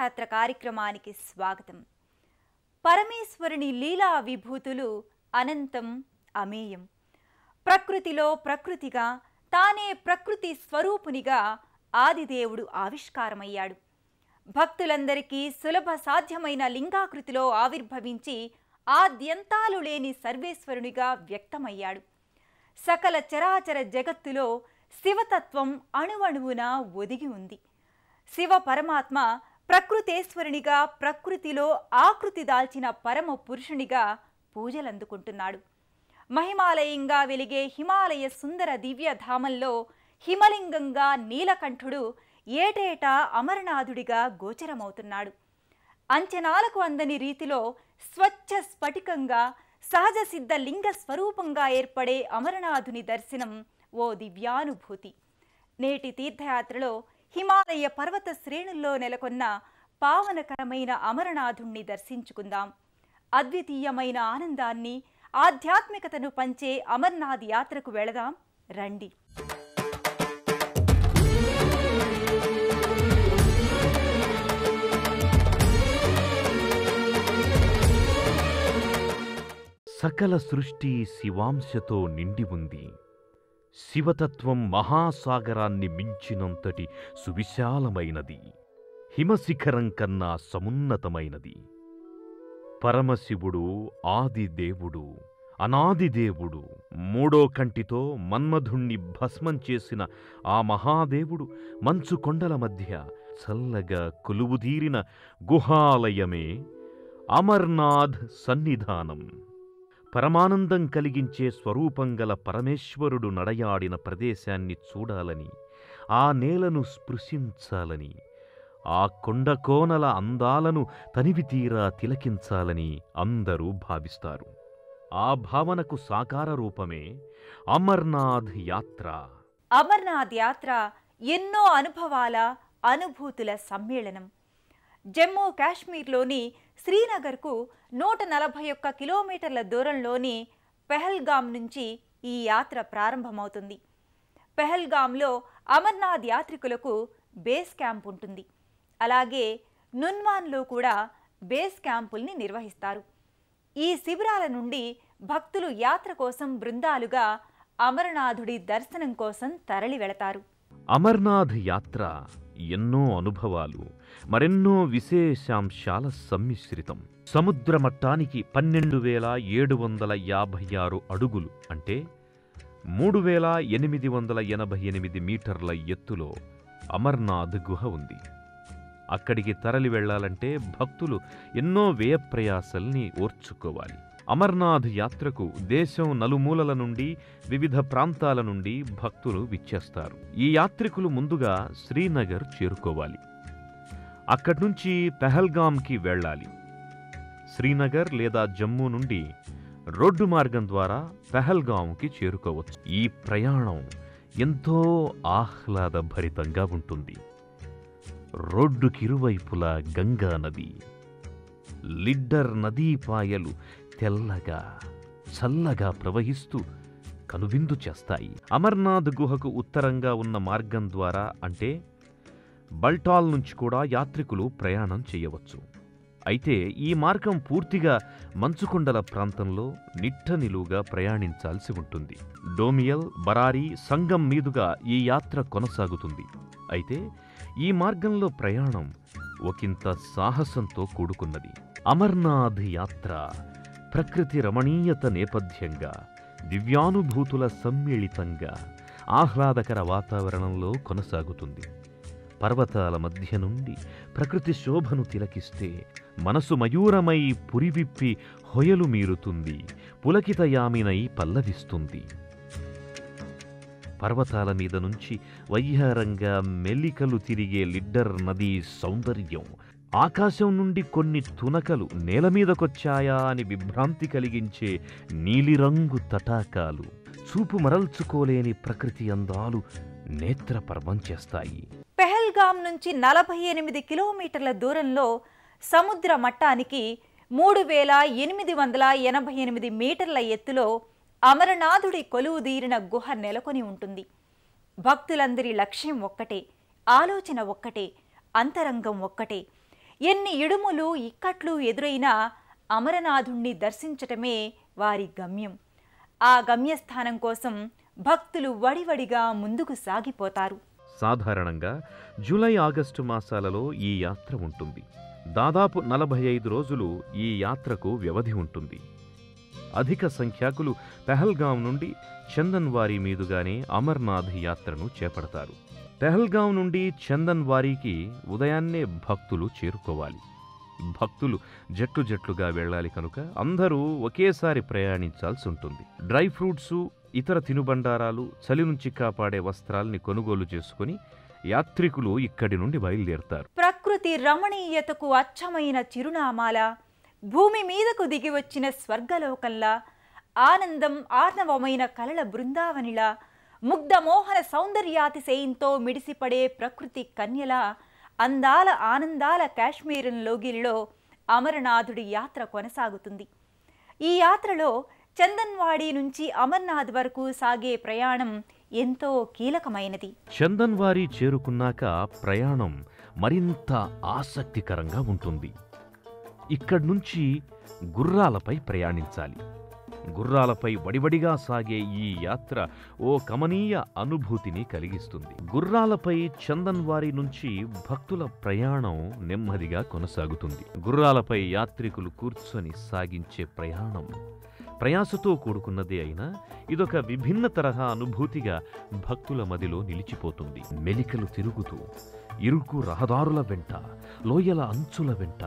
తీర్థయాత్ర కార్యక్రమానికి స్వాగతం. పరమేశ్వరుని లీలా విభూతులు అనంతం అమేయం. ప్రకృతిలో ప్రకృతిగా తానే ప్రకృతి స్వరూపునిగా ఆదిదేవుడు ఆవిష్కారమయ్యాడు. భక్తులందరికీ సులభ సాధ్యమైన లింగాకృతిలో ఆవిర్భవించి ఆద్యంతాలు లేని సర్వేశ్వరునిగా వ్యక్తమయ్యాడు. సకల చరాచర జగత్తులో శివతత్వం అణువణువున ఒదిగి ఉంది. శివ పరమాత్మ ప్రకృతేశ్వరునిగా ప్రకృతిలో ఆకృతి దాల్చిన పరమ పురుషునిగా పూజలందుకుంటున్నాడు. మహిమాలయంగా వెలిగే హిమాలయ సుందర దివ్యధామంలో హిమలింగంగా నీలకంఠుడు ఏటేటా అమరనాథుడిగా గోచరమవుతున్నాడు. అంచనాలకు అందని రీతిలో స్వచ్ఛ స్ఫటికంగా సహజ సిద్ధ లింగ స్వరూపంగా ఏర్పడే అమరనాథుని దర్శనం ఓ దివ్యానుభూతి. నేటి తీర్థయాత్రలో హిమాలయ పర్వత శ్రేణుల్లో నెలకొన్న పావనకరమైన అమరనాథుణ్ణి దర్శించుకుందాం. అద్వితీయమైన ఆనందాన్ని, ఆధ్యాత్మికతను పంచే అమర్నాథ్ యాత్రకు వెళదాం రండి. సకల సృష్టి శివాంశతో నిండి ఉంది. శివతత్వం మహాసాగరాన్ని మించినంతటి సువిశాలమైనది, హిమశిఖరం కన్నా సమున్నతమైనది. పరమశివుడు ఆదిదేవుడు, అనాదిదేవుడు. మూడో కంటితో మన్మధుణ్ణి భస్మం చేసిన ఆ మహాదేవుడు మంచు కొండల మధ్య చల్లగా కొలువుదీరిన గుహాలయమే అమర్నాథ్ సన్నిధానం. పరమానందం కలిగించే స్వరూపం గల పరమేశ్వరుడు నడయాడిన ప్రదేశాన్ని చూడాలని, ఆ నేలను స్పృశించాలని, ఆ కొండకోనల అందాలను తనివితీరా తిలకించాలని అందరూ భావిస్తారు. ఆ భావనకు సాకార రూపమే అమర్నాథ్ యాత్ర. అమర్నాథ్ యాత్ర ఎన్నో అనుభవాల, అనుభూతుల సమ్మేళనం. జమ్మూ కాశ్మీర్లోని శ్రీనగర్కు 141 కిలోమీటర్ల దూరంలోని పెహల్గాం నుంచి ఈ యాత్ర ప్రారంభమవుతుంది. పెహల్గాంలో అమర్నాథ్ యాత్రికులకు బేస్ క్యాంప్ ఉంటుంది. అలాగే నున్వాన్లో కూడా బేస్ క్యాంపుల్ని నిర్వహిస్తారు. ఈ శిబిరాల నుండి భక్తులు యాత్ర కోసం బృందాలుగా అమరనాథుడి దర్శనం కోసం తరలి వెళతారు. అమర్నాథ్ యాత్ర ఎన్నో అనుభవాలు, మరెన్నో విశేషాంశాల సమ్మిశ్రితం. సముద్ర మట్టానికి 12,756 అడుగులు అంటే 3,888 మీటర్ల ఎత్తులో అమర్నాథ్ గుహ ఉంది. అక్కడికి తరలి వెళ్లాలంటే భక్తులు ఎన్నో వ్యయప్రయాసల్ని ఓర్చుకోవాలి. అమర్నాథ్ యాత్రకు దేశం నలుమూలల నుండి, వివిధ ప్రాంతాల నుండి భక్తులు విచ్చేస్తారు. ఈ యాత్రికులు ముందుగా శ్రీనగర్ చేరుకోవాలి. అక్కడ్నుంచి పెహల్గాంకి వెళ్ళాలి. శ్రీనగర్ లేదా జమ్మూ నుండి రోడ్డు మార్గం ద్వారా పెహల్గాంకి చేరుకోవచ్చు. ఈ ప్రయాణం ఎంతో ఆహ్లాదభరితంగా ఉంటుంది. రోడ్డుకిరువైపులా గంగా నది, లిడ్డర్ నదీపాయలు తెల్లగా చల్లగా ప్రవహిస్తూ కనువిందు చేస్తాయి. అమర్నాథ్ గుహకు ఉత్తరంగా ఉన్న మార్గం ద్వారా అంటే బల్టాల్ నుంచి కూడా యాత్రికులు ప్రయాణం చేయవచ్చు. అయితే ఈ మార్గం పూర్తిగా మంచుకొండల ప్రాంతంలో నిట్టనిలువుగా ప్రయాణించాల్సి ఉంటుంది. డోమియల్, బరారీ, సంగం మీదుగా ఈ యాత్ర కొనసాగుతుంది. అయితే ఈ మార్గంలో ప్రయాణం ఒకంత సాహసంతో కూడుకున్నది. అమర్నాథ్ యాత్ర ప్రకృతి రమణీయత నేపథ్యంగా, దివ్యానుభూతుల సమ్మిళితంగా, ఆహ్లాదకర వాతావరణంలో కొనసాగుతుంది. పర్వతాల మధ్య నుండి ప్రకృతి శోభను తిలకిస్తే మనసు మయూరమై పురివిప్పి హొయలు మీరుతుంది, పులకితయామినై పల్లవిస్తుంది. పర్వతాల మీద నుంచి వయ్యారంగా మెల్లికలు తిరిగే లిడ్డర్ నదీ సౌందర్యం, ఆకాశం నుండి కొన్ని తునకలు నేలమీదకొచ్చాయా అని విభ్రాంతి కలిగించే నీలిరంగు తటాకాలు, చూపు మరల్చుకోలేని ప్రకృతి అందాలు నేత్రపర్వం చేస్తాయి. పెహల్గాం నుంచి 48 కిలోమీటర్ల దూరంలో సముద్ర మట్టానికి 3,888 మీటర్ల ఎత్తులో అమరనాథుడి కొలువుదీరిన గుహ నెలకొని ఉంటుంది. భక్తులందరి లక్ష్యం ఒక్కటే, ఆలోచన ఒక్కటే, అంతరంగం ఒక్కటే. ఎన్ని ఇడుములు ఇక్కట్లు ఎదురైనా అమరనాథుణ్ణి దర్శించటమే వారి గమ్యం. ఆ గమ్యస్థానం కోసం భక్తులు వడివడిగా ముందుకు సాగిపోతారు. సాధారణంగా జూలై ఆగస్టు మాసాలలో ఈ యాత్ర ఉంటుంది. దాదాపు 45 రోజులు ఈ యాత్రకు వ్యవధి ఉంటుంది. అధిక సంఖ్యాకులు పెహల్గాం నుండి చందన్వారీ మీదుగానే అమర్నాథ్ యాత్రను చేపడతారు. పెహల్గాం నుండి చందన్వారీకి ఉదయాన్నే భక్తులు చేరుకోవాలి. భక్తులు జట్లుగా వెళ్ళాలి కనుక అందరూ ఒకేసారి ప్రయాణించాల్సి ఉంటుంది. డ్రై ఫ్రూట్సు, ఇతర తినుబండారాలు, చలి నుంచి కాపాడే వస్త్రాల్ని కొనుగోలు చేసుకుని యాత్రికులు ఇక్కడి నుండి బయలుదేరుతారు. ప్రకృతి రమణీయతకు అచ్చమైన చిరునామాల, భూమి మీదకు దిగి వచ్చిన స్వర్గలోకంలా, ఆనందం ఆర్ణవమైన కలల బృందావనిలా, ముగ్ధమోహన సౌందర్యాతిశయంతో మిడిసిపడే ప్రకృతి కన్యలా, అందాల ఆనందాల కాశ్మీరం లోగిలిలో అమరనాథుడి యాత్ర కొనసాగుతుంది. ఈ యాత్రలో చందన్వాడీ నుంచి అమర్నాథ్ వరకు సాగే ప్రయాణం ఎంతో కీలకమైనది. చందన్వారీ చేరుకున్నాక ప్రయాణం మరింత ఆసక్తికరంగా ఉంటుంది. ఇక్కడి నుంచి గుర్రాలపై ప్రయాణించాలి. గుర్రాలపై వడివడిగా సాగే ఈ యాత్ర ఓ కమనీయ అనుభూతిని కలిగిస్తుంది. గుర్రాలపై చందన్వారీ నుంచి భక్తుల ప్రయాణం నెమ్మదిగా కొనసాగుతుంది. గుర్రాలపై యాత్రికులు కూర్చొని సాగించే ప్రయాణం ప్రయాసతో కూడుకున్నదే అయినా ఇదొక విభిన్న తరహా అనుభూతిగా భక్తుల మదిలో నిలిచిపోతుంది. మెలికలు తిరుగుతూ ఇరుకు రహదారుల వెంట, లోయల అంచుల వెంట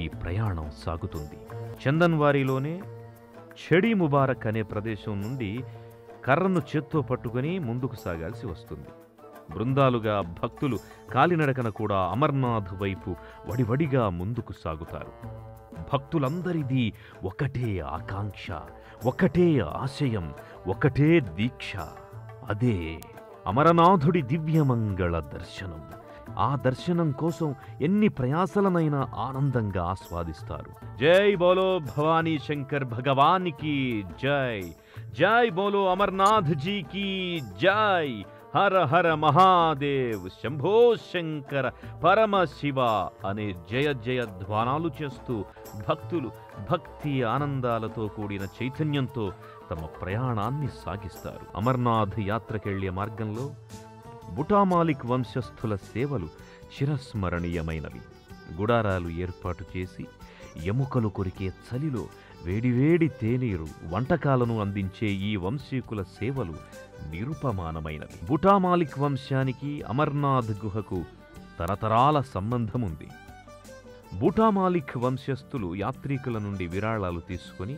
ఈ ప్రయాణం సాగుతుంది. చందన్వారీలోనే చెడి ముబారక్ అనే ప్రదేశం నుండి కర్రను చేత్తో పట్టుకుని ముందుకు సాగాల్సి వస్తుంది. బృందాలుగా భక్తులు కాలినడకన కూడా అమర్నాథ్ వైపు వడివడిగా ముందుకు సాగుతారు. భక్తులందరిది ఒకటే ఆకాంక్ష, ఒకటే ఆశయం, ఒకటే దీక్ష. అదే అమరనాథుడి దివ్యమంగళ దర్శనం. ఆ దర్శనం కోసం ఎన్ని ప్రయాసలనైనా ఆనందంగా ఆస్వాదిస్తారు. జై బోలో భవానీ శంకర్ భగవానికి జై, జై బోలో అమర్నాథ్ జీకి జై, హర హర మహాదేవ్, శంభో శంకర పరమశివ అనే జయ జయ ధ్వానాలు చేస్తూ భక్తులు భక్తి ఆనందాలతో కూడిన చైతన్యంతో తమ ప్రయాణాన్ని సాగిస్తారు. అమర్నాథ్ యాత్రకెళ్లే మార్గంలో బుటామాలిక్ వంశస్థుల సేవలు చిరస్మరణీయమైనవి. గుడారాలు ఏర్పాటు చేసి ఎముకలు కొరికే చలిలో వేడివేడి తేనీరు, వంటకాలను అందించే ఈ వంశీకుల సేవలు నిరుపమానమైనవి. బుటామాలిక్ వంశానికి అమర్నాథ్ గుహకు తరతరాల సంబంధముంది. బుటామాలిక్ వంశస్థులు యాత్రికుల నుండి విరాళాలు తీసుకుని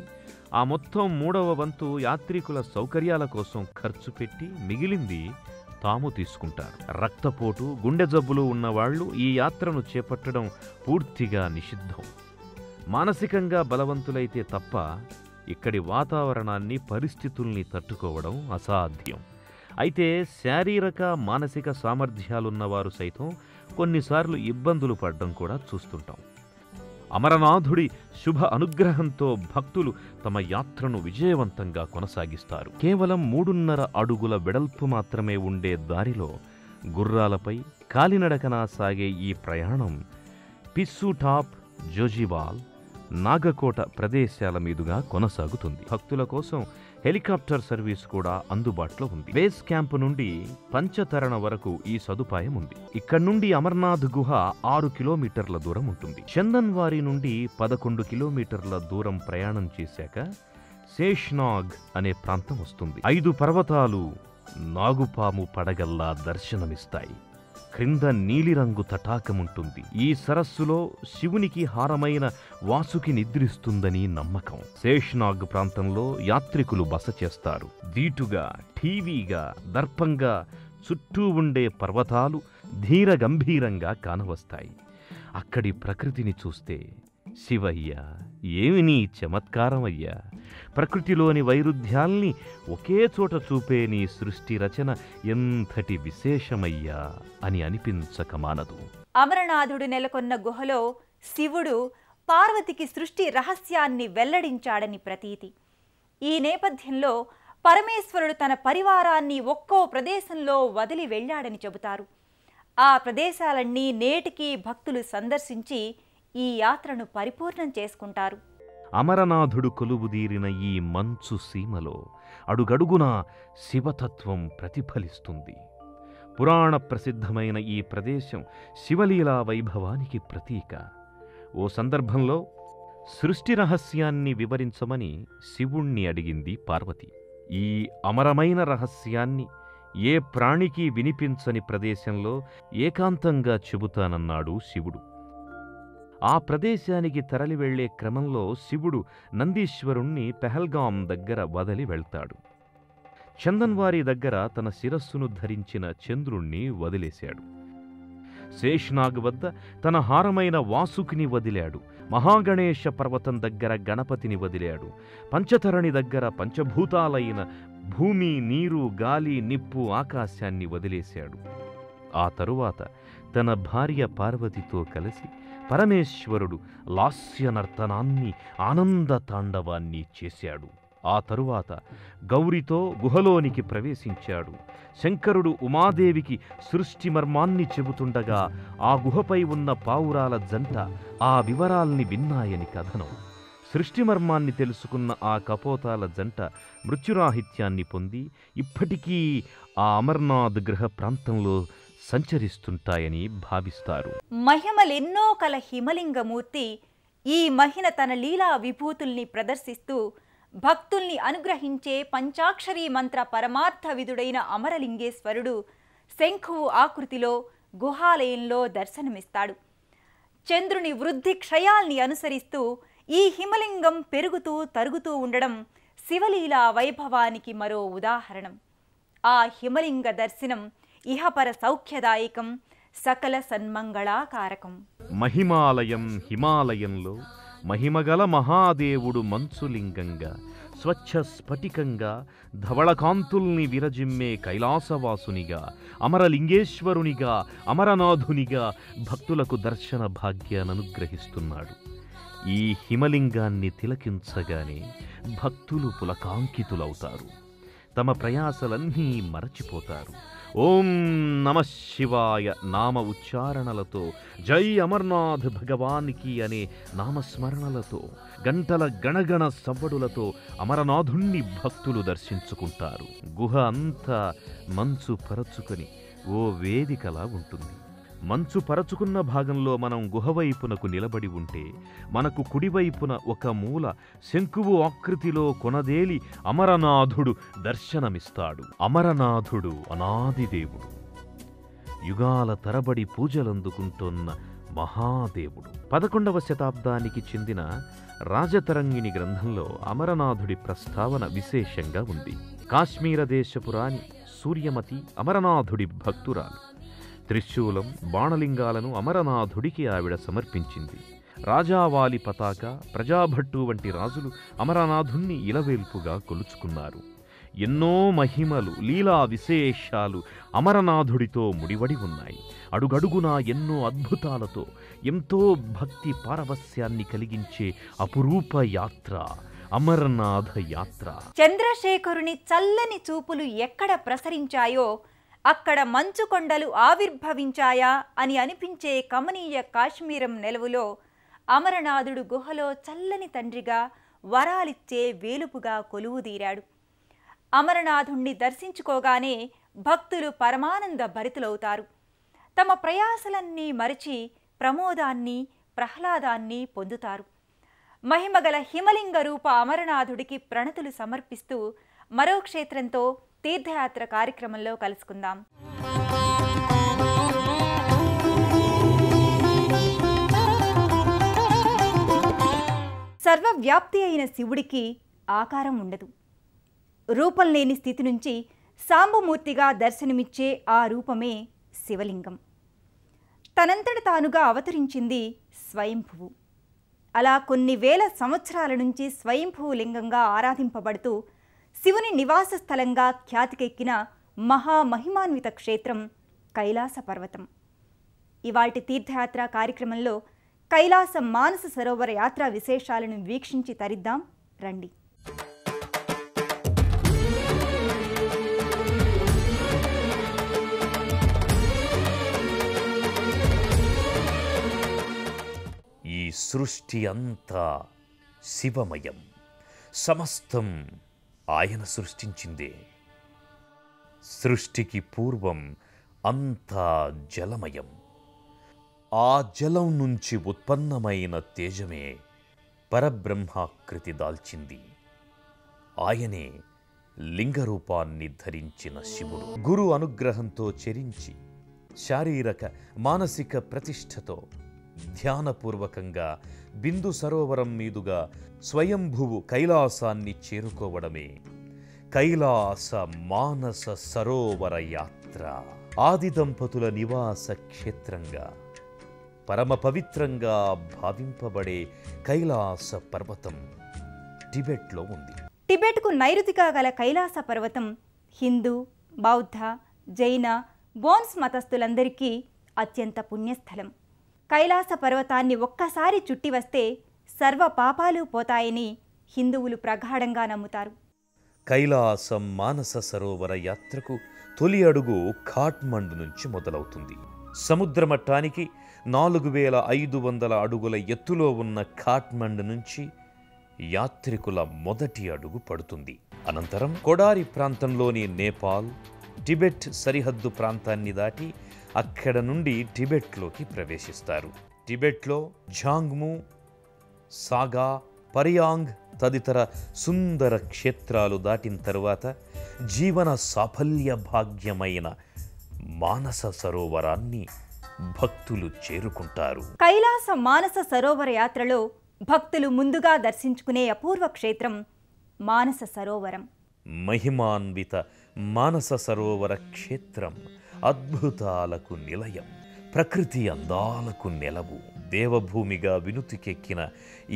ఆ మొత్తం 3వ వంతు యాత్రికుల సౌకర్యాల కోసం ఖర్చు పెట్టి మిగిలింది తాము తీసుకుంటారు. రక్తపోటు, గుండె జబ్బులు ఉన్నవాళ్లు ఈ యాత్రను చేపట్టడం పూర్తిగా నిషిద్ధం. మానసికంగా బలవంతులైతే తప్ప ఇక్కడి వాతావరణాన్ని, పరిస్థితుల్ని తట్టుకోవడం అసాధ్యం. అయితే శారీరక మానసిక సామర్థ్యాలున్నవారు సైతం కొన్నిసార్లు ఇబ్బందులు పడడం కూడా చూస్తుంటాం. అమరనాథుడి శుభ అనుగ్రహంతో భక్తులు తమ యాత్రను విజయవంతంగా కొనసాగిస్తారు. కేవలం 3.5 అడుగుల వెడల్పు మాత్రమే ఉండే దారిలో గుర్రాలపై కాలినడకన సాగే ఈ ప్రయాణం పిస్సు టాప్, జోజిబాల్, నాగకోట ప్రదేశాల మీదుగా కొనసాగుతుంది. భక్తుల కోసం హెలికాప్టర్ సర్వీస్ కూడా అందుబాటులో ఉంది. బేస్ క్యాంప్ నుండి పంచతరణ వరకు ఈ సదుపాయం ఉంది. ఇక్కడి నుండి అమర్నాథ్ గుహ 6 కిలోమీటర్ల దూరం ఉంటుంది. చందన్వారీ నుండి 11 కిలోమీటర్ల దూరం ప్రయాణం చేశాక శేష్నాగ్ అనే ప్రాంతం వస్తుంది. 5 పర్వతాలు నాగుపాము పడగల్లా దర్శనమిస్తాయి. క్రింద నీలిరంగు తటాకముంటుంది. ఈ సరస్సులో శివునికి హారమైన వాసుకి నిద్రిస్తుందని నమ్మకం. శేష్నాగ్ ప్రాంతంలో యాత్రికులు బస చేస్తారు. దీటుగా, ఠీవీగా, దర్పంగా చుట్టూ ఉండే పర్వతాలు ధీర గంభీరంగా కానవస్తాయి. అక్కడి ప్రకృతిని చూస్తే శివయ్య, ఏమి నీ చమత్కారమయ్యా! ప్రకృతిలోని వైరుధ్యాల్ని ఒకే చోట చూపే నీ సృష్టి రచన ఎంతటి విశేషమయ్యా అని అనిపించక మానదు. అమరనాథుడు నెలకొన్న గుహలో శివుడు పార్వతికి సృష్టి రహస్యాన్ని వెల్లడించాడని ప్రతీతి. ఈ నేపథ్యంలో పరమేశ్వరుడు తన పరివారాన్ని ఒక్కో ప్రదేశంలో వదిలి వెళ్ళాడని చెబుతారు. ఆ ప్రదేశాలన్నీ నేటికి భక్తులు సందర్శించి ఈ యాత్రను పరిపూర్ణం చేసుకుంటారు. అమరనాథుడు కొలువుదీరిన ఈ మంచు సీమలో అడుగడుగున శివతత్వం ప్రతిఫలిస్తుంది. పురాణ ప్రసిద్ధమైన ఈ ప్రదేశం శివలీలా వైభవానికి ప్రతీక. ఓ సందర్భంలో సృష్టి రహస్యాన్ని వివరించమని శివుణ్ణి అడిగింది పార్వతి. ఈ అమరమైన రహస్యాన్ని ఏ ప్రాణికి వినిపించని ప్రదేశంలో ఏకాంతంగా చెబుతానన్నాడు శివుడు. ఆ ప్రదేశానికి తరలి వెళ్లే క్రమంలో శివుడు నందీశ్వరుణ్ణి పెహల్గాం దగ్గర వదిలి వెళ్తాడు. చందన్వారి దగ్గర తన శిరస్సును ధరించిన చంద్రుణ్ణి వదిలేశాడు. శేష్నాగ్ వద్ద తన హారమైన వాసుకిని వదిలాడు. మహాగణేశ పర్వతం దగ్గర గణపతిని వదిలాడు. పంచతరణి దగ్గర పంచభూతాలైన భూమి, నీరు, గాలి, నిప్పు, ఆకాశాన్ని వదిలేశాడు. ఆ తరువాత తన భార్య పార్వతితో కలిసి పరమేశ్వరుడు లాస్యనర్తనాన్ని, ఆనంద తాండవాన్ని చేశాడు. ఆ తరువాత గౌరితో గుహలోనికి ప్రవేశించాడు. శంకరుడు ఉమాదేవికి సృష్టి మర్మాన్ని చెబుతుండగా ఆ గుహపై ఉన్న పావురాల జంట ఆ వివరాల్ని విన్నాయని కథనం. సృష్టి మర్మాన్ని తెలుసుకున్న ఆ కపోతాల జంట మృత్యురాహిత్యాన్ని పొంది ఇప్పటికీ ఆ అమర్నాథ్ గ్రహ ప్రాంతంలో సంచరిస్తుంటాయని భావిస్తారు. మహిమలెన్నో కల హిమలింగమూర్తి ఈ మహిన తన లీలా విభూతుల్ని ప్రదర్శిస్తూ భక్తుల్ని అనుగ్రహించే పంచాక్షరీ మంత్ర పరమార్థ విధుడైన అమరలింగేశ్వరుడు శంఖువు ఆకృతిలో గుహాలయంలో దర్శనమిస్తాడు. చంద్రుని వృద్ధి క్షయాల్ని అనుసరిస్తూ ఈ హిమలింగం పెరుగుతూ తరుగుతూ ఉండడం శివలీలా వైభవానికి మరో ఉదాహరణం. ఆ హిమలింగ దర్శనం ఇహపర సౌఖ్యదాయకం, సకల సన్మంగళాకారకం. మహిమాలయం హిమాలయంలో మహిమగల మహాదేవుడు మంచులింగంగా, స్వచ్ఛ స్ఫటికంగా, ధవళకాంతుల్ని విరజిమ్మే కైలాసవాసునిగా, అమరలింగేశ్వరునిగా, అమరనాథునిగా భక్తులకు దర్శన భాగ్యాననుగ్రహిస్తున్నాడు. ఈ హిమలింగాన్ని తిలకించగానే భక్తులు పులకాంకితులవుతారు. తమ ప్రయాసలన్నీ మరచిపోతారు. ఓం నమ శివాయ నామ ఉచ్చారణలతో, జై అమర్నాథ్ భగవానికి అనే నామస్మరణలతో, గంటల గణగణ సవ్వడులతో అమరనాథుణ్ణి భక్తులు దర్శించుకుంటారు. గుహ అంతా మంచు పరచుకొని ఓ వేదికలా ఉంటుంది. మంచు పరచుకున్న భాగంలో మనం గుహవైపునకు నిలబడి ఉంటే మనకు కుడివైపున ఒక మూల శంకువు ఆకృతిలో కొనదేలి అమరనాథుడు దర్శనమిస్తాడు. అమరనాథుడు అనాదిదేవుడు, యుగాల తరబడి పూజలందుకుంటోన్న మహాదేవుడు. 11వ శతాబ్దానికి చెందిన రాజతరంగిణి గ్రంథంలో అమరనాథుడి ప్రస్తావన విశేషంగా ఉంది. కాశ్మీర దేశపు రాణి సూర్యమతి అమరనాథుడి భక్తురాలు. త్రిశూలం, బాణలింగాలను అమరనాథుడికి ఆవిడ సమర్పించింది. రాజావాలి పతాక, ప్రజాభట్టు వంటి రాజులు అమరనాథుణ్ణి ఇలవేల్పుగా కొలుచుకున్నారు. ఎన్నో మహిమలు, లీలా విశేషాలు అమరనాథుడితో ముడివడి ఉన్నాయి. అడుగడుగునా ఎన్నో అద్భుతాలతో ఎంతో భక్తి పారవస్యాన్ని కలిగించే అపురూప యాత్ర అమరనాథ యాత్ర. చంద్రశేఖరుని చల్లని చూపులు ఎక్కడ ప్రసరించాయో అక్కడ మంచు కొండలు ఆవిర్భవించాయా అని అనిపించే కమనీయ కాశ్మీరం నెలవులో అమరనాథుడు గుహలో చల్లని తండ్రిగా, వరాలిచ్చే వేలుపుగా కొలువుదీరాడు. అమరనాథుణ్ణి దర్శించుకోగానే భక్తులు పరమానంద భరితులవుతారు. తమ ప్రయాసలన్నీ మరిచి ప్రమోదాన్ని, ప్రహ్లాదాన్ని పొందుతారు. మహిమగల హిమలింగ రూప అమరనాథుడికి ప్రణతులు సమర్పిస్తూ మరో క్షేత్రంతో తీర్థయాత్ర కార్యక్రమంలో కలుసుకుందాం. సర్వవ్యాప్తి అయిన శివుడికి ఆకారం ఉండదు. రూపం లేని స్థితి నుంచి సాంబమూర్తిగా దర్శనమిచ్చే ఆ రూపమే శివలింగం. తనంతట తానుగా అవతరించింది స్వయంభువు. అలా కొన్ని వేల సంవత్సరాల నుంచి స్వయంభువు లింగంగా ఆరాధింపబడుతూ శివుని నివాస స్థలంగా ఖ్యాతికెక్కిన మహామహిమాన్విత క్షేత్రం కైలాస పర్వతం. ఇవాల్టి తీర్థయాత్ర కార్యక్రమంలో కైలాస మానస సరోవర యాత్రా విశేషాలను వీక్షించి తరిద్దాం రండి. సృష్టి అంతా శివమయం, సమస్తం ఆయన సృష్టించిందే. సృష్టికి పూర్వం అంతా జలమయం, ఆ జలం నుంచి ఉత్పన్నమైన తేజమే పరబ్రహ్మాకృతి దాల్చింది. ఆయనే లింగరూపాన్ని ధరించిన శివుడు. గురు అనుగ్రహంతో చెరించి శారీరక మానసిక ప్రతిష్టతో ధ్యానపూర్వకంగా బిందు సరోవరం మీదుగా స్వయంభువు కైలాసాన్ని చేరుకోవడమే కైలాస మానస సరోవర యాత్ర. ఆది దంపతుల నివాస క్షేత్రంగా పరమ పవిత్రంగా భావింపబడే కైలాస పర్వతం టిబెట్లో ఉంది. టిబెట్కు నైరుతిగా గల కైలాస పర్వతం హిందూ, బౌద్ధ, జైన, బోన్స్ మతస్థులందరికీ అత్యంత పుణ్యస్థలం. కైలాస పర్వతాన్ని ఒక్కసారి చుట్టి వస్తే సర్వ పాపాలు పోతాయని హిందువులు ప్రగాఢంగా నమ్ముతారు. కైలాసం మానస సరోవర యాత్రకు తొలి అడుగు ఖాట్మండు నుంచి మొదలవుతుంది. సముద్ర మట్టానికి 4500 అడుగుల ఎత్తులో ఉన్న ఖాట్మండు నుంచి యాత్రికుల మొదటి అడుగు పడుతుంది. అనంతరం కొడారి ప్రాంతంలోని నేపాల్, టిబెట్ సరిహద్దు ప్రాంతాన్ని దాటి అక్కడ నుండి టిబెట్లోకి ప్రవేశిస్తారు. టిబెట్లో ఝాంగ్ము, సాగా, పరియాంగ్ తదితర సుందర క్షేత్రాలు దాటిన తరువాత జీవన సాఫల్య భాగ్యమైన మానస సరోవరాన్ని భక్తులు చేరుకుంటారు. కైలాస మానస సరోవర యాత్రలో భక్తులు ముందుగా దర్శించుకునే అపూర్వ క్షేత్రం మానస సరోవరం. మహిమాన్విత మానస సరోవర క్షేత్రం అద్భుతాలకు నిలయం, ప్రకృతి అందాలకు నెలవు. దేవభూమిగా వినుతికెక్కిన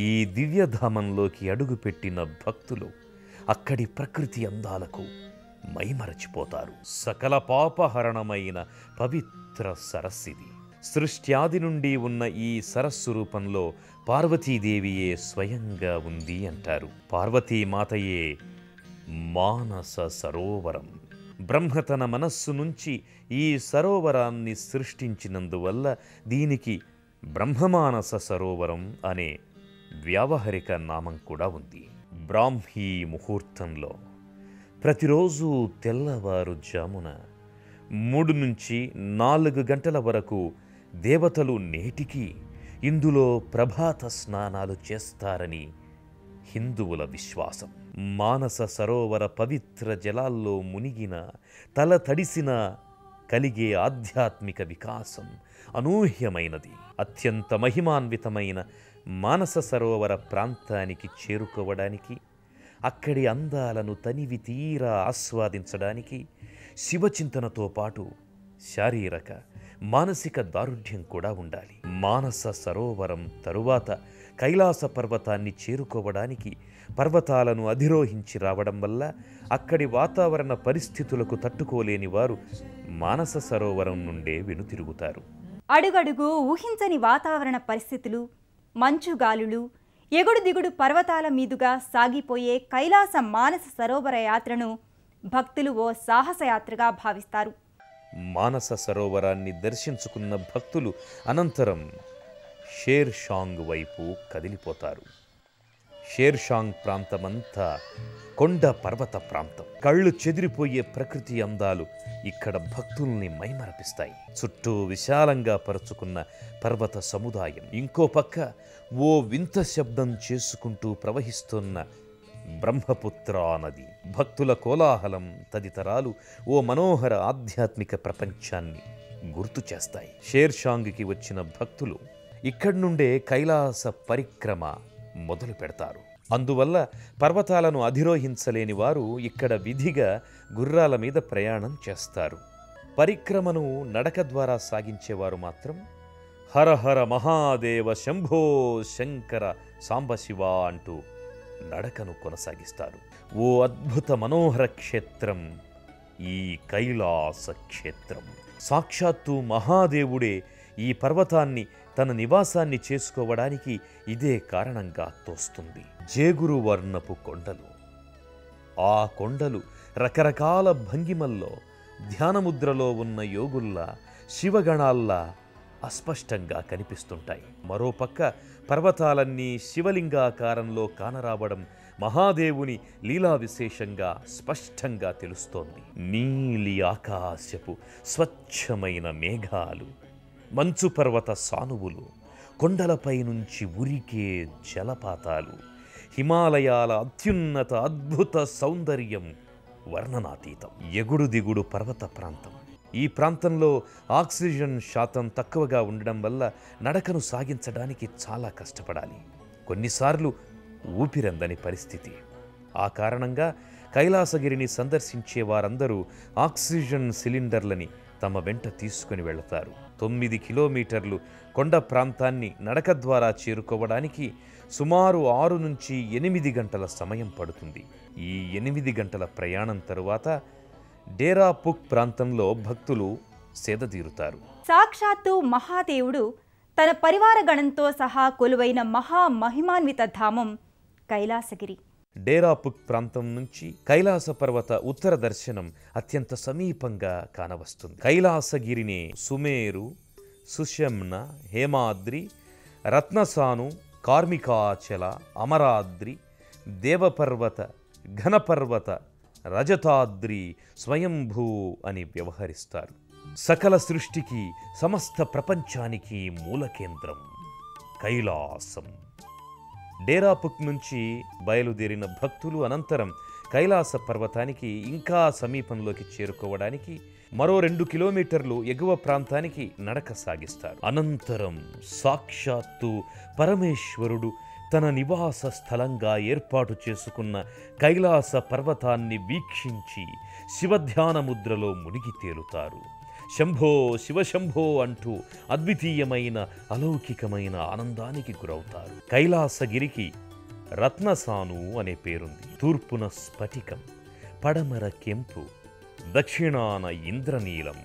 ఈ దివ్యధామంలోకి అడుగుపెట్టిన భక్తులు అక్కడి ప్రకృతి అందాలకు మైమరచిపోతారు. సకల పాపహరణమైన పవిత్ర సరస్సిది. సృష్ట్యాది నుండి ఉన్న ఈ సరస్సు రూపంలో పార్వతీదేవియే స్వయంగా ఉంది అంటారు. పార్వతీమాతయే మానస సరోవరం. బ్రహ్మ తన మనస్సు నుంచి ఈ సరోవరాన్ని సృష్టించినందువల్ల దీనికి బ్రహ్మమానస సరోవరం అనే వ్యావహారిక నామం కూడా ఉంది. బ్రాహ్మీ ముహూర్తంలో ప్రతిరోజు తెల్లవారుజామున 3 నుంచి 4 గంటల వరకు దేవతలు నేటికి ఇందులో ప్రభాత స్నానాలు చేస్తారని హిందువుల విశ్వాసం. మానస సరోవర పవిత్ర జలాల్లో మునిగిన, తల తడిసిన కలిగే ఆధ్యాత్మిక వికాసం అనూహ్యమైనది. అత్యంత మహిమాన్వితమైన మానస సరోవర ప్రాంతానికి చేరుకోవడానికి, అక్కడి అందాలను తనివి తీరా ఆస్వాదించడానికి శివచింతనతో పాటు శారీరక మానసిక దారుఢ్యం కూడా ఉండాలి. మానస సరోవరం తరువాత కైలాస పర్వతాన్ని చేరుకోవడానికి పర్వతాలను అధిరోహించి రావడం వల్ల అక్కడి వాతావరణ పరిస్థితులకు తట్టుకోలేని వారు మానస సరోవరం నుండే వెనుతిరుగుతారు. అడుగడుగు ఊహించని వాతావరణ పరిస్థితులు, మంచుగాలులు, ఎగుడు దిగుడు పర్వతాల మీదుగా సాగిపోయే కైలాస మానస సరోవర యాత్రను భక్తులు ఓ సాహసయాత్రగా భావిస్తారు. మానస సరోవరాన్ని దర్శించుకున్న భక్తులు అనంతరం షేర్ షాంగ్ వైపు కదిలిపోతారు. షేర్ షాంగ్ ప్రాంతమంతా కొండ పర్వత ప్రాంతం. కళ్ళు చెదిరిపోయే ప్రకృతి అందాలు ఇక్కడ భక్తుల్ని మైమరపిస్తాయి. చుట్టూ విశాలంగా పరుచుకున్న పర్వత సముదాయం, ఇంకో పక్క ఓ వింత శబ్దం చేసుకుంటూ ప్రవహిస్తున్న బ్రహ్మపుత్ర నది, భక్తుల కోలాహలం తదితరాలు ఓ మనోహర ఆధ్యాత్మిక ప్రపంచాన్ని గుర్తు చేస్తాయి. షేర్ షాంగ్కి వచ్చిన భక్తులు ఇక్కడి నుండే కైలాస పరిక్రమ మొదలు పెడతారు. అందువల్ల పర్వతాలను అధిరోహించలేని వారు ఇక్కడ విధిగా గుర్రాల మీద ప్రయాణం చేస్తారు. పరిక్రమను నడక ద్వారా సాగించేవారు మాత్రం హర హర మహాదేవ శంభో శంకర సాంబశివ అంటూ నడకను కొనసాగిస్తారు. ఓ అద్భుత మనోహర క్షేత్రం ఈ కైలాస క్షేత్రం. సాక్షాత్తు మహాదేవుడే ఈ పర్వతాన్ని తన నివాసాన్ని చేసుకోవడానికి ఇదే కారణంగా తోస్తుంది. జేగురు వర్ణపు కొండలు. ఆ కొండలు రకరకాల భంగిమల్లో ధ్యానముద్రలో ఉన్న యోగుల్లా, శివగణాల్లా అస్పష్టంగా కనిపిస్తుంటాయి. మరోపక్క పర్వతాలన్నీ శివలింగాకారంలో కానరావడం మహాదేవుని లీలా విశేషంగా స్పష్టంగా తెలుస్తోంది. నీలి ఆకాశపు స్వచ్ఛమైన మేఘాలు, మంచు పర్వత సానువులు, కొండలపై నుంచి ఉరికే జలపాతాలు, హిమాలయాల అత్యున్నత అద్భుత సౌందర్యం వర్ణనాతీతం. ఎగుడు దిగుడు పర్వత ప్రాంతం. ఈ ప్రాంతంలో ఆక్సిజన్ శాతం తక్కువగా ఉండడం వల్ల నడకను సాగించడానికి చాలా కష్టపడాలి. కొన్నిసార్లు ఊపిరందని పరిస్థితి. ఆ కారణంగా కైలాసగిరిని సందర్శించే వారందరూ ఆక్సిజన్ సిలిండర్లని తమ వెంట తీసుకుని వెళతారు. 9 కిలోమీటర్లు కొండ ప్రాంతాన్ని నడక ద్వారా చేరుకోవడానికి సుమారు 6 నుంచి 8 గంటల సమయం పడుతుంది. ఈ 8 గంటల ప్రయాణం తరువాత డేరాపుక్ ప్రాంతంలో భక్తులు సేదతీరుతారు. సాక్షాత్తు మహాదేవుడు తన పరివార గణంతో సహా కొలువైన మహామహిమాన్విత ధామం కైలాసగిరి. డేరాపుక్ ప్రాంతం నుంచి కైలాస పర్వత ఉత్తర దర్శనం అత్యంత సమీపంగా కానవస్తుంది. కైలాసగిరిని సుమేరు, సుషమ్న, హేమాద్రి, రత్నసాను, కార్మికాచల, అమరాద్రి, దేవపర్వత, ఘనపర్వత, రజతాద్రి, స్వయంభూ అని వ్యవహరిస్తారు. సకల సృష్టికి, సమస్త ప్రపంచానికి మూల కేంద్రం కైలాసం. డేరాపుక్ నుంచి బయలుదేరిన భక్తులు అనంతరం కైలాస పర్వతానికి ఇంకా సమీపంలోకి చేరుకోవడానికి మరో 2 కిలోమీటర్లు ఎగువ ప్రాంతానికి నడక సాగిస్తారు. అనంతరం సాక్షాత్తు పరమేశ్వరుడు తన నివాస స్థలంగా ఏర్పాటు చేసుకున్న కైలాస పర్వతాన్ని వీక్షించి శివధ్యాన ముద్రలో మునిగి తేలుతారు. శంభో శివశంభో అంటూ అద్వితీయమైన అలౌకికమైన ఆనందానికి గురవుతారు. కైలాసగిరికి రత్నసాను అనే పేరుంది. తూర్పున స్ఫటికం, పడమర కెంపు, దక్షిణాన ఇంద్రనీలం,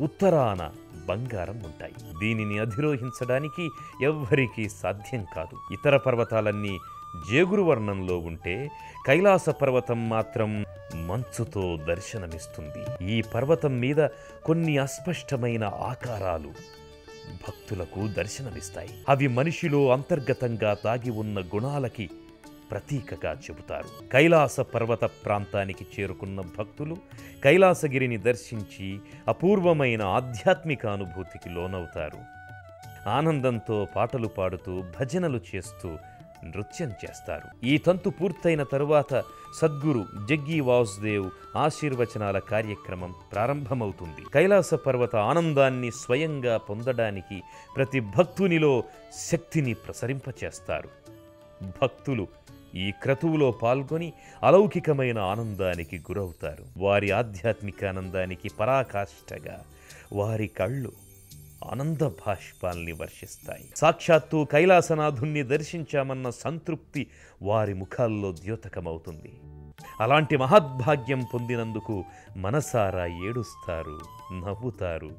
ఉత్తరాన బంగారం ఉంటాయి. దీనిని అధిరోహించడానికి ఎవ్వరికీ సాధ్యం కాదు. ఇతర పర్వతాలన్నీ జేగురు వర్ణంలో ఉంటే కైలాస పర్వతం మాత్రం మంచుతో దర్శనమిస్తుంది. ఈ పర్వతం మీద కొన్ని అస్పష్టమైన ఆకారాలు భక్తులకు దర్శనమిస్తాయి. అవి మనిషిలో అంతర్గతంగా దాగి ఉన్న గుణాలకి ప్రతీకగా చెబుతారు. కైలాస పర్వత ప్రాంతానికి చేరుకున్న భక్తులు కైలాసగిరిని దర్శించి అపూర్వమైన ఆధ్యాత్మిక అనుభూతికి లోనవుతారు. ఆనందంతో పాటలు పాడుతూ భజనలు చేస్తూ నృత్యం చేస్తారు. ఈ తంతు పూర్తయిన తరువాత సద్గురు జగ్గి వాసుదేవ్ ఆశీర్వచనాల కార్యక్రమం ప్రారంభమవుతుంది. కైలాస పర్వత ఆనందాన్ని స్వయంగా పొందడానికి ప్రతి భక్తునిలో శక్తిని ప్రసరింపచేస్తారు. భక్తులు ఈ క్రతువులో పాల్గొని అలౌకికమైన ఆనందానికి గురవుతారు. వారి ఆధ్యాత్మిక ఆనందానికి పరాకాష్ఠగా వారి కళ్ళు ఆనంద భాష్పాల్ని వర్షిస్తాయి. సాక్షాత్తు కైలాసనాథుణ్ణి దర్శించామన్న సంతృప్తి వారి ముఖాల్లో ద్యోతకమవుతుంది. అలాంటి మహద్భాగ్యం పొందినందుకు మనసారా ఏడుస్తారు, నవ్వుతారు,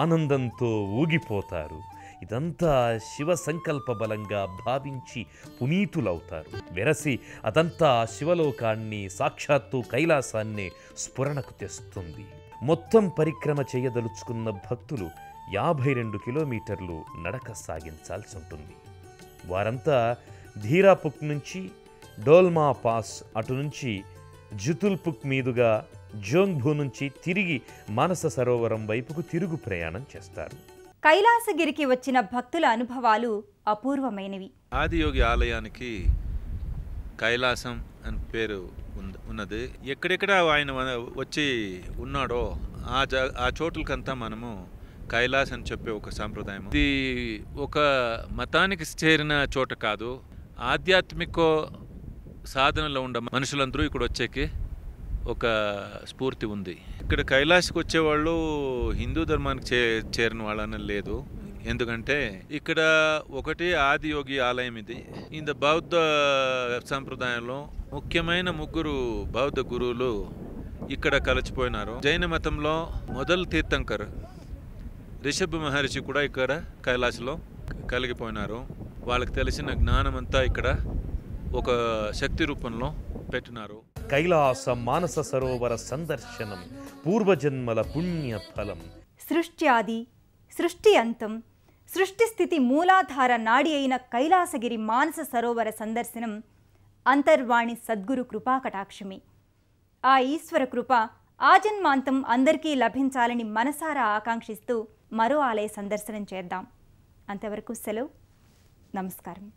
ఆనందంతో ఊగిపోతారు. ఇదంతా శివ సంకల్ప బలంగా భావించి పునీతులవుతారు. వెరసి అదంతా శివలోకాన్ని, సాక్షాత్తు కైలాసాన్ని స్ఫురణకు తెస్తుంది. మొత్తం పరిక్రమ చేయదలుచుకున్న భక్తులు 52 కిలోమీటర్లు నడక సాగించాల్సి ఉంటుంది. వారంతా ధీరాపుక్ నుంచి డోల్మా పాస్, అటు నుంచి జుతుల్పుక్ మీదుగా జోంగ్భూ నుంచి తిరిగి మానస సరోవరం వైపుకు తిరుగు ప్రయాణం చేస్తారు. కైలాసగిరికి వచ్చిన భక్తుల అనుభవాలు అపూర్వమైనవి. ఆదియోగి ఆలయానికి కైలాసం అని పేరు ఉన్నది. ఎక్కడెక్కడ ఆయన వచ్చి ఉన్నాడో ఆ చోట్లకంతా మనము కైలాస్ అని చెప్పే ఒక సాంప్రదాయం. ఇది ఒక మతానికి చేరిన చోట కాదు, ఆధ్యాత్మిక సాధనలో ఉండే మనుషులందరూ ఇక్కడ వచ్చేకి ఒక స్ఫూర్తి ఉంది. ఇక్కడ కైలాస్కి వచ్చేవాళ్ళు హిందూ ధర్మానికి చేరిన వాళ్ళని లేదు. ఎందుకంటే ఇక్కడ ఒకటి ఆదియోగి ఆలయం. ఇది ఇంత బౌద్ధ సంప్రదాయంలో ముఖ్యమైన 3 బౌద్ధ గురువులు ఇక్కడ కలిసిపోయినారు. జైన మతంలో మొదలు తీర్థంకర్ రిషభ్ మహర్షి కూడా ఇక్కడ కైలాసలో కలిగిపోయినారు. వాళ్ళకి తెలిసిన జ్ఞానం అంతా ఇక్కడ ఒక శక్తి రూపంలో పెట్టినారు. కైలాస మానస సరోవర సందర్శనం పూర్వజన్మల పుణ్య ఫలం. సృష్టి ఆది, సృష్టి అంతం, సృష్టిస్థితి మూలాధార నాడి అయిన కైలాసగిరి మానస సరోవర సందర్శనం అంతర్వాణి సద్గురు కృపాకటాక్షమే. ఆ ఈశ్వర కృప ఆజన్మాంతం అందరికీ లభించాలని మనసారా ఆకాంక్షిస్తూ మరో ఆలయ సందర్శనం చేద్దాం. అంతవరకు సెలవు. నమస్కారం.